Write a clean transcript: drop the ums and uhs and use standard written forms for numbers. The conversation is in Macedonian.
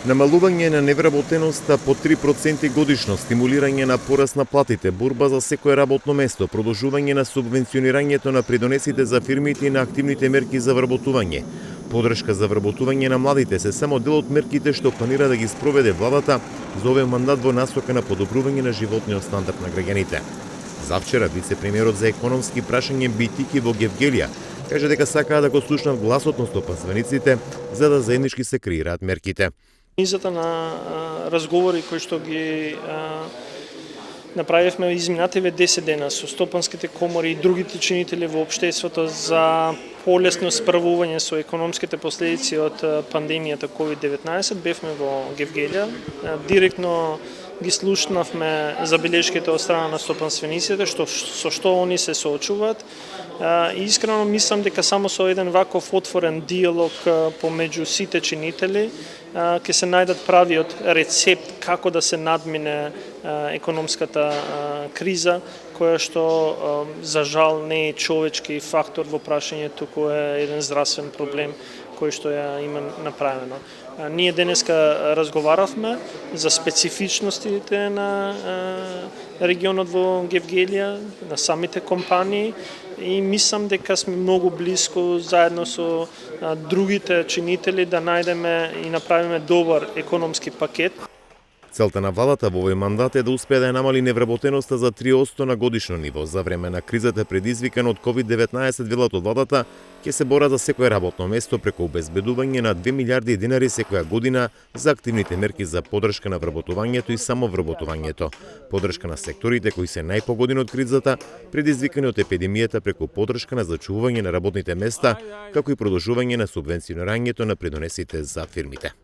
Намалување на невработеноста по 3% годишно, стимулирање на пораст на платите, борба за секое работно место, продолжување на субвенционирањето на придонесите за фирмите и на активните мерки за вработување, подршка за вработување на младите се само дел од мерките што планира да ги спроведе владата за овој мандат во насока на подобрување на животниот стандард на граѓаните. Завчера вице-премиерот за економски прашање Битики во Гевгелија кажа дека сакаа да го слушнат гласот на стопанствениците за да заеднички се креираат мерките. Низата на разговори кои што ги направивме изминативе 10 дена со стопанските комори и другите чинители во општеството за полесно справување со економските последици од пандемијата COVID-19, бевме во Гевгелија. Директно ги слушнавме забелешките од страна на стопанствениците, со што они се соочуваат. И искрено мислам дека само со еден ваков отворен диалог помеѓу сите чинители ќе се најдат правиот рецепт како да се надмине економската криза, која што за жал не е човечки фактор во прашање, туку е еден здравствен проблем кој што ја има направено. Ние денеска разговаравме за специфичностите на регионот во Гевгелија, на самите компании и мислам дека сме многу близко заедно со другите чинители да најдеме и направиме добар економски пакет. Целта на владата во овој мандат е да успее да ја намали невработеноста за 3% на годишно ниво. За време на кризата предизвикана од COVID-19, велат од владата ќе се бора за секое работно место преку обезбедување на 2 милиарди динари секоја година за активните мерки за подршка на вработувањето и самовработувањето, подршка на секторите кои се најпогодени од кризата, предизвикани од епидемијата преку подршка на зачувување на работните места, како и продолжување на субвенционирањето на придонесите за фирмите.